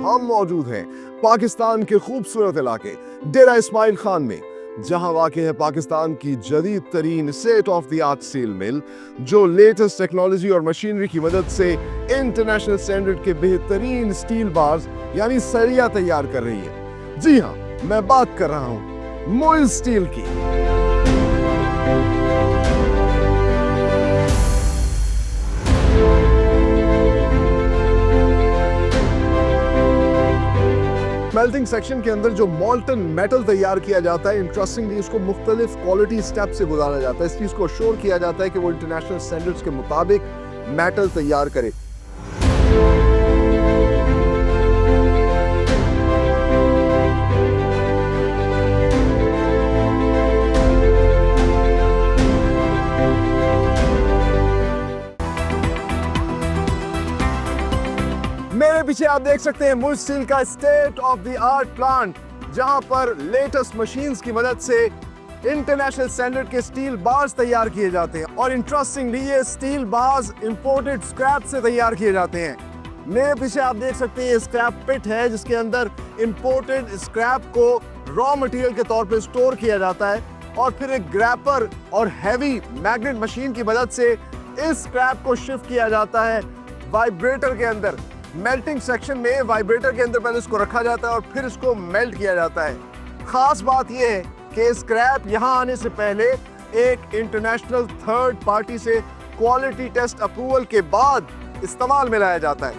हम मौजूद हैं पाकिस्तान के खूबसूरत इलाके डेरा इस्माइल खान में, जहां वाक़ है पाकिस्तान की जदीद तरीन state of the art steel mill, जो लेटेस्ट टेक्नोलॉजी और मशीनरी की मदद से इंटरनेशनल स्टैंडर्ड के बेहतरीन स्टील बार्स यानी सरिया तैयार कर रही है। जी हाँ, मैं बात कर रहा हूँ मोइल स्टील की। मेल्टिंग सेक्शन के अंदर जो मोल्टन मेटल तैयार किया जाता है, इंटरेस्टिंगली इसको मुख्तलिफ क्वालिटी स्टेप से गुजारा जाता है। इस चीज़ को श्योर किया जाता है कि वो इंटरनेशनल स्टैंडर्ड्स के मुताबिक मेटल तैयार करे। मेरे पीछे आप देख सकते हैं मोइल स्टील का state of the art plant, जहां पर लेटेस्ट मशीन्स की मदद से इंटरनेशनल स्टैंडर्ड के स्टील बार्स तैयार किए जाते हैं। और इंटरेस्टिंगली ये स्टील बार्स इंपोर्टेड स्क्रैप से तैयार किए जाते हैं। मेरे पीछे आप देख सकते हैं स्क्रैप पिट है, जिसके अंदर इंपोर्टेड स्क्रैप को रॉ मटेरियल के तौर पे स्टोर किया जाता है और फिर एक ग्रैपर और हैवी मैग्नेट मशीन की मदद से इस स्क्रैप को शिफ्ट किया जाता है वाइब्रेटर के अंदर। मेल्टिंग सेक्शन में वाइब्रेटर के अंदर पहले इसको रखा जाता है और फिर इसको मेल्ट किया जाता है। खास बात यह है कि स्क्रैप यहां आने से पहले एक इंटरनेशनल थर्ड पार्टी से क्वालिटी टेस्ट अप्रूवल के बाद इस्तेमाल में लाया जाता है।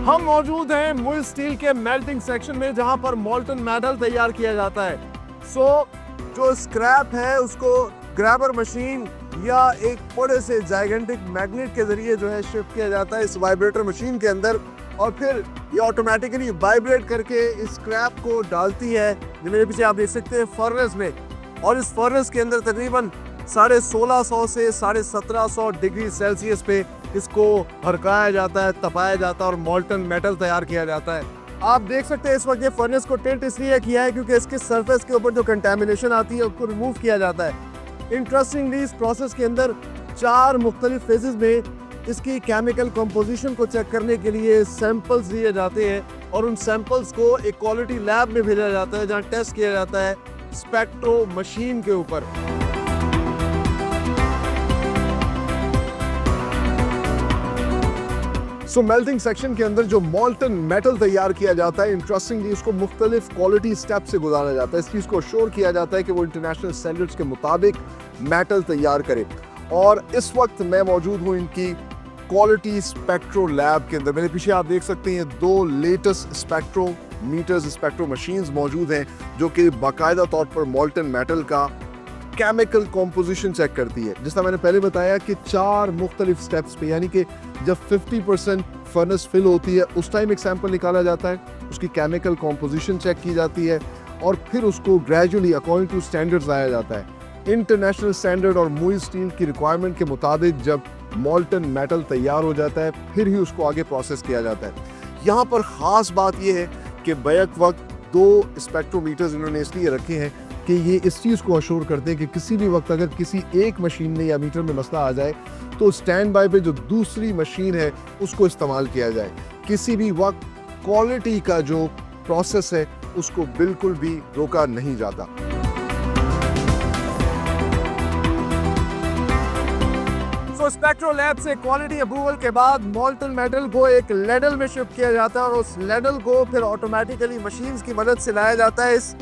हम मौजूद हैं मोइल स्टील के मेल्टिंग सेक्शन में, जहां पर मोल्टन मेटल तैयार किया जाता है। जो स्क्रैप है उसको ग्रैबर मशीन या एक बड़े से जाइगेंटिक मैग्नेट के जरिए जो है शिफ्ट किया जाता है इस वाइब्रेटर मशीन के अंदर, और फिर ये ऑटोमेटिकली वाइब्रेट करके इस स्क्रैप को डालती है, जो मेरे पीछे आप देख सकते हैं, फर्नेस में। और इस फर्नेस के अंदर तकरीबन 1650 से 1750 डिग्री सेल्सियस पे इसको भड़काया जाता है, तपाया जाता है और मोल्टन मेटल तैयार किया जाता है। आप देख सकते हैं इस वक्त ये फर्नेस को टिल्ट इसलिए किया है क्योंकि इसके सरफेस के ऊपर जो कंटेमिनेशन आती है उसको रिमूव किया जाता है। इंटरेस्टिंगली इस प्रोसेस के अंदर 4 मुख्तलिफ फेजेस में इसकी केमिकल कंपोजिशन को चेक करने के लिए सैंपल्स लिए जाते हैं और उन सैंपल्स को एक क्वालिटी लैब में भेजा जाता है, जहाँ टेस्ट किया जाता है स्पेक्ट्रो मशीन के ऊपर। मेल्टिंग सेक्शन के अंदर जो मोल्टन मेटल तैयार किया जाता है, इंटरेस्टिंगली उसको मुख्तलिफ क्वालिटी स्टेप से गुजारा जाता है। इस चीज़ को श्योर किया जाता है कि वो इंटरनेशनल स्टैंडर्ड्स के मुताबिक मेटल तैयार करे। और इस वक्त मैं मौजूद हूँ इनकी क्वालिटी स्पेक्ट्रो लैब के अंदर। मेरे पीछे आप देख सकते हैं 2 लेटेस्ट स्पेक्ट्रोमीटर्स, स्पेक्ट्रो मशीन्स मौजूद हैं, जो कि बाकायदा तौर पर मोल्टन मेटल का केमिकल कॉम्पोजिशन चेक करती है। जिस तरह मैंने पहले बताया कि 4 मुख्तलिफ स्टेप्स पे, यानी कि जब 50% फर्नेस फिल होती है उस टाइम एक सैंपल निकाला जाता है, उसकी केमिकल कॉम्पोजिशन चेक की जाती है और फिर उसको ग्रेजुअली अकॉर्डिंग टू स्टैंडर्ड्स लाया जाता है। इंटरनेशनल स्टैंडर्ड और मोइल स्टील की रिक्वायरमेंट के मुताबिक जब मोल्टन मेटल तैयार हो जाता है फिर ही उसको आगे प्रोसेस किया जाता है। यहाँ पर ख़ास बात यह है कि बैक वक्त 2 स्पेक्ट्रोमीटर्स इन्होंने इसलिए रखे हैं कि ये इस चीज़ को अश्योर करते हैं कि किसी भी वक्त अगर किसी एक मशीन में या मीटर में मसला आ जाए तो स्टैंड बाय पे जो दूसरी मशीन है उसको इस्तेमाल किया जाए। किसी भी वक्त क्वालिटी का जो प्रोसेस है उसको बिल्कुल भी रोका नहीं जाता। स्पेक्ट्रो लैब से क्वालिटी अप्रूवल के बाद मोल्टन मेटल को एक लेडल में शिफ्ट किया जाता है और उस लेडल को फिर ऑटोमेटिकली मशीन्स की मदद से लाया जाता है इस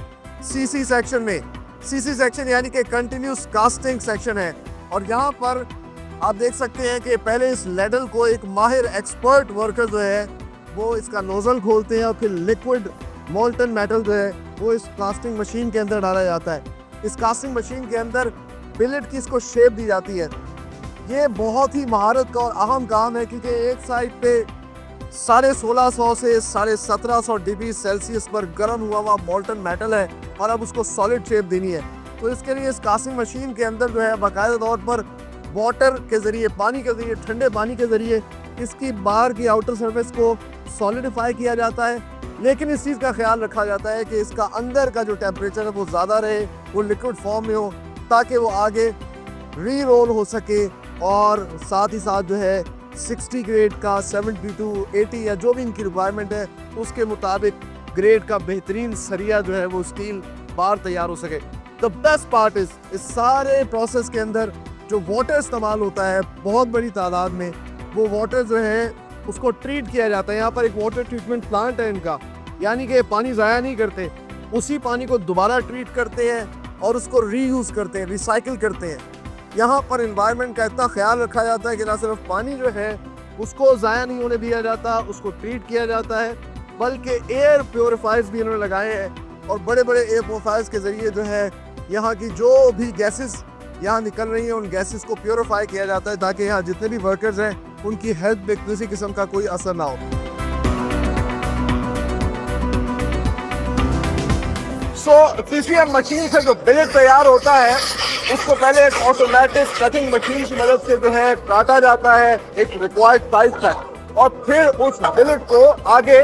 सीसी सेक्शन में। सीसी सेक्शन यानी कि कंटिन्यूस कास्टिंग सेक्शन है। और यहाँ पर आप देख सकते हैं कि पहले इस लेडल को एक माहिर एक्सपर्ट वर्कर जो है वो इसका नोजल खोलते हैं और फिर लिक्विड मोल्टन मेटल जो है वो इस कास्टिंग मशीन के अंदर डाला जाता है। इस कास्टिंग मशीन के अंदर बिलेट की इसको शेप दी जाती है। ये बहुत ही महारत का और अहम काम है क्योंकि एक साइड पे 1650 से 1750 डिग्री सेल्सियस पर गर्म हुआ मोल्टन मेटल है और अब उसको सॉलिड शेप देनी है। तो इसके लिए इस कास्टिंग मशीन के अंदर जो है बाकायदा तौर पर वाटर के ज़रिए, पानी के ज़रिए, ठंडे पानी के ज़रिए इसकी बाहर की आउटर सरफेस को सॉलिडिफाई किया जाता है। लेकिन इस चीज़ का ख्याल रखा जाता है कि इसका अंदर का जो टेम्परेचर है वो ज़्यादा रहे, वो लिक्विड फॉर्म में हो, ताकि वो आगे री रोल हो सके, और साथ ही साथ जो है 60 ग्रेड का 72 80 या जो भी इनकी रिक्वायरमेंट है उसके मुताबिक ग्रेड का बेहतरीन सरिया जो है वो स्टील बार तैयार हो सके। द बेस्ट पार्ट इज इस सारे प्रोसेस के अंदर जो वाटर इस्तेमाल होता है बहुत बड़ी तादाद में, वो वाटर जो है उसको ट्रीट किया जाता है। यहाँ पर एक वाटर ट्रीटमेंट प्लांट है इनका, यानी कि पानी ज़ाया नहीं करते, उसी पानी को दोबारा ट्रीट करते हैं और उसको रीयूज़ करते हैं, रिसाइकिल करते हैं। यहाँ पर इन्वायरमेंट का इतना ख्याल रखा जाता है कि ना सिर्फ पानी जो है उसको ज़ाया नहीं होने दिया जाता, उसको ट्रीट किया जाता है, बल्कि एयर प्योरीफायर्स भी इन्होंने लगाए हैं। और बड़े बड़े एयर प्योरीफायर्स के ज़रिए जो है यहाँ की जो भी गैसेस यहाँ निकल रही हैं उन गैसेस को प्योरीफाई किया जाता है, ताकि यहाँ जितने भी वर्कर्स हैं उनकी हेल्थ पे किसी किस्म का कोई असर ना हो। पीसीएम मशीन से जो बिलेट तैयार होता है उसको पहले एक ऑटोमेटिक कटिंग मशीन की मदद से जो है काटा जाता है एक रिक्वायर्ड साइज तक, और फिर उस बिलेट को आगे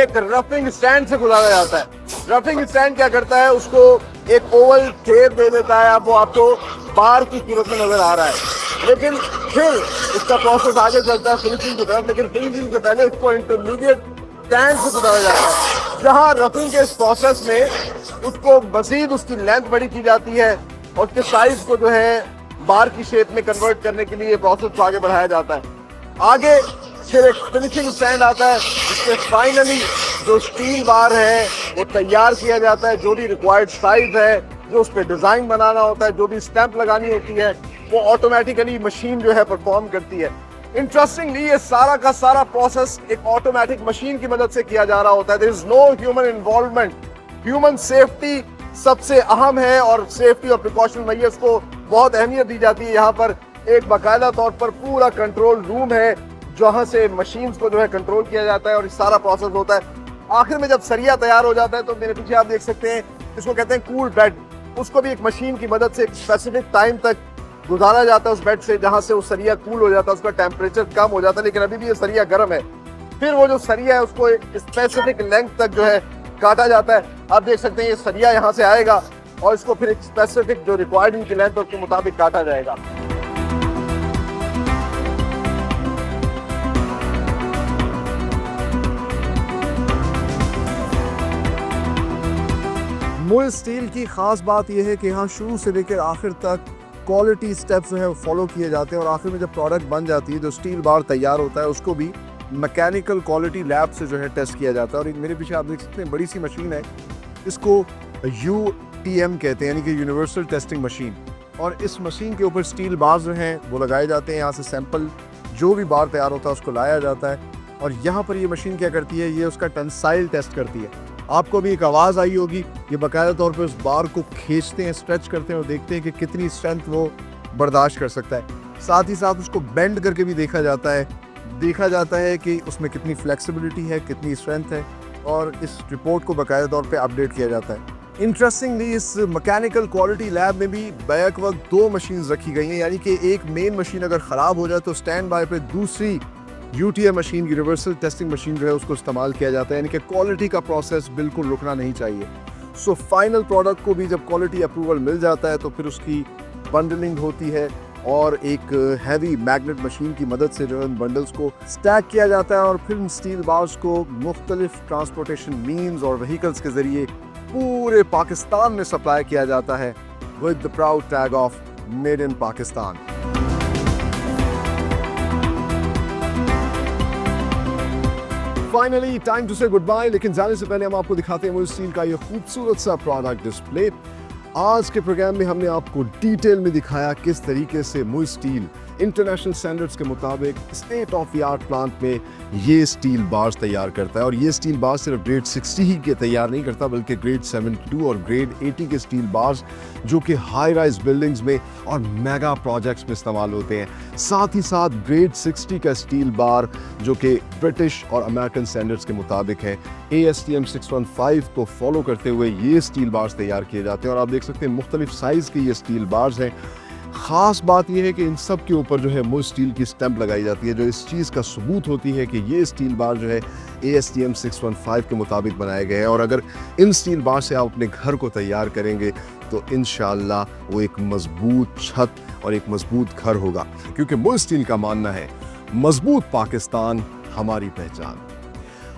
एक रफिंग स्टैंड से गुजारा जाता है। रफिंग स्टैंड क्या करता है, उसको एक ओवल शेप दे देता है, वो आपको बार की सूरत में नजर आ रहा है। लेकिन फिर इसका प्रोसेस आगे चलता है फिनिशिंग की तरफ, लेकिन फिनिशिंग से पहले इसको इंटरमीडिएट स्टैंड से गुजारा जाता है, जहाँ रफिंग के इस प्रोसेस में उसको मजीद उसकी लेंथ बड़ी की जाती है और उसके साइज को जो है बार की शेप में कन्वर्ट करने के लिए प्रोसेस को आगे बढ़ाया जाता है। आगे फिर एक फिनिशिंग स्टैंड आता है जिसमें फाइनली जो स्टील बार है वो तैयार किया जाता है, जो भी रिक्वायर्ड साइज है, जो उस पर डिजाइन बनाना होता है, जो भी स्टैंप लगानी होती है, वो ऑटोमेटिकली मशीन जो है परफॉर्म करती है। इंटरेस्टिंगली ये सारा का सारा प्रोसेस एक ऑटोमेटिक मशीन की मदद से किया जा रहा होता है। There is no human involvement. Human safety सबसे अहम है और सेफ्टी और प्रिकॉशन मेजर्स को बहुत अहमियत दी जाती है। यहाँ पर एक बाकायदा तौर पर पूरा कंट्रोल रूम है जहाँ से मशीन्स को जो है कंट्रोल किया जाता है और ये सारा प्रोसेस होता है। आखिर में जब सरिया तैयार हो जाता है तो मेरे पीछे आप देख सकते हैं इसको कहते हैं कूल बेड। उसको भी एक मशीन की मदद से एक स्पेसिफिक टाइम तक गुजारा जाता है उस बेड से, जहाँ से वो सरिया कूल हो जाता है, उसका टेम्परेचर कम हो जाता है, लेकिन अभी भी ये सरिया गर्म है। फिर वो जो सरिया है उसको एक स्पेसिफिक लेंथ तक जो है काटा जाता है। आप देख सकते हैं ये सरिया यहाँ से आएगा और इसको फिर एक स्पेसिफिक जो रिक्वायर्ड इनकी लेंथ है उसके मुताबिक काटा जाएगा। मुल स्टील की खास बात यह है कि यहाँ शुरू से लेकर आखिर तक क्वालिटी स्टेप्स जो है फॉलो किए जाते हैं और आखिर में जब प्रोडक्ट बन जाती है, जो स्टील बार तैयार होता है, उसको भी मैकेनिकल क्वालिटी लैब से जो है टेस्ट किया जाता है। और मेरे पीछे आप देख सकते हैं बड़ी सी मशीन है, इसको UTM कहते हैं, यानी कि यूनिवर्सल टेस्टिंग मशीन। और इस मशीन के ऊपर स्टील बार जो हैं वो लगाए जाते हैं। यहाँ से सैंपल जो भी बार तैयार होता है उसको लाया जाता है और यहाँ पर ये मशीन क्या करती है, ये उसका टेंसाइल टेस्ट करती है। आपको भी एक आवाज़ आई होगी, ये बाकायदा तौर पे उस बार को खींचते हैं, स्ट्रेच करते हैं और देखते हैं कि कितनी स्ट्रेंथ वो बर्दाश्त कर सकता है। साथ ही साथ उसको बेंड करके भी देखा जाता है कि उसमें कितनी फ्लेक्सिबिलिटी है, कितनी स्ट्रेंथ है, और इस रिपोर्ट को बाकायदा तौर पे अपडेट किया जाता है। इंटरेस्टिंगली इस मैकेनिकल क्वालिटी लैब में भी बैक वक्त 2 मशीन रखी गई हैं, यानी कि एक मेन मशीन अगर ख़राब हो जाए तो स्टैंड बाय पे दूसरी UTM machine, universal testing machine जो है उसको इस्तेमाल किया जाता है, यानी कि क्वालिटी का प्रोसेस बिल्कुल रुकना नहीं चाहिए। सो फाइनल प्रोडक्ट को भी जब क्वालिटी अप्रूवल मिल जाता है तो फिर उसकी बंडलिंग होती है और एक हैवी मैग्नेट मशीन की मदद से जो है इन बंडल्स को स्टैक किया जाता है और फिर इन स्टील बार्स को मुख्तलिफ ट्रांसपोर्टेशन मीन्स और व्हीकल्स के ज़रिए पूरे पाकिस्तान में सप्लाई किया जाता है with the proud tag of made in Pakistan. Finally time to say goodbye, लेकिन जाने से पहले हम आपको दिखाते हैं मुल स्टील का ये खूबसूरत सा प्रोडक्ट डिस्प्ले। आज के प्रोग्राम में हमने आपको डिटेल में दिखाया किस तरीके से मुल स्टील इंटरनेशनल स्टैंडर्ड्स के मुताबिक state of the art plant में ये स्टील बार्स तैयार करता है। और ये स्टील बार्स सिर्फ ग्रेड 60 ही के तैयार नहीं करता, बल्कि ग्रेड 72 और ग्रेड 80 के स्टील बार्स जो कि हाई राइज बिल्डिंग्स में और मेगा प्रोजेक्ट्स में इस्तेमाल होते हैं। साथ ही साथ ग्रेड 60 का स्टील बार जो कि ब्रिटिश और अमेरिकन स्टैंडर्ड्स के मुताबिक है, ASTM 615 को फॉलो करते हुए ये स्टील बार्स तैयार किए जाते हैं। और आप देख सकते हैं मुख्तलिफ साइज़ के ये स्टील बार्स हैं। ख़ास बात यह है कि इन सब के ऊपर जो है मुझ स्टील की स्टैंप लगाई जाती है, जो इस चीज़ का सबूत होती है कि ये स्टील बार जो है ASTM 615 के मुताबिक बनाए गए हैं। और अगर इन स्टील बार से आप अपने घर को तैयार करेंगे तो इंशाअल्लाह वो एक मजबूत छत और एक मजबूत घर होगा, क्योंकि मुझ स्टील का मानना है मजबूत पाकिस्तान हमारी पहचान।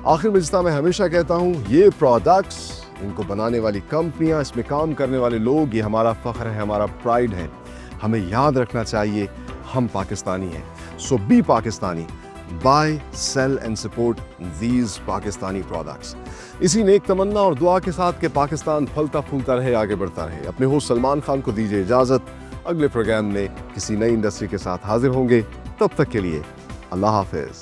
आखिर में जितना मैं हमेशा कहता हूँ, ये प्रोडक्ट्स, इनको बनाने वाली कंपनियां, इसमें काम करने वाले लोग, ये हमारा फ़ख्र है, हमारा प्राइड है। हमें याद रखना चाहिए हम पाकिस्तानी हैं। So be Pakistani, buy sell and support these Pakistani products. इसी नेक तमन्ना और दुआ के साथ कि पाकिस्तान फलता फूलता रहे, आगे बढ़ता रहे। अपने होस्ट सलमान खान को दीजिए इजाज़त। अगले प्रोग्राम में किसी नई इंडस्ट्री के साथ हाजिर होंगे। तब तक के लिए अल्लाह हाफिज़।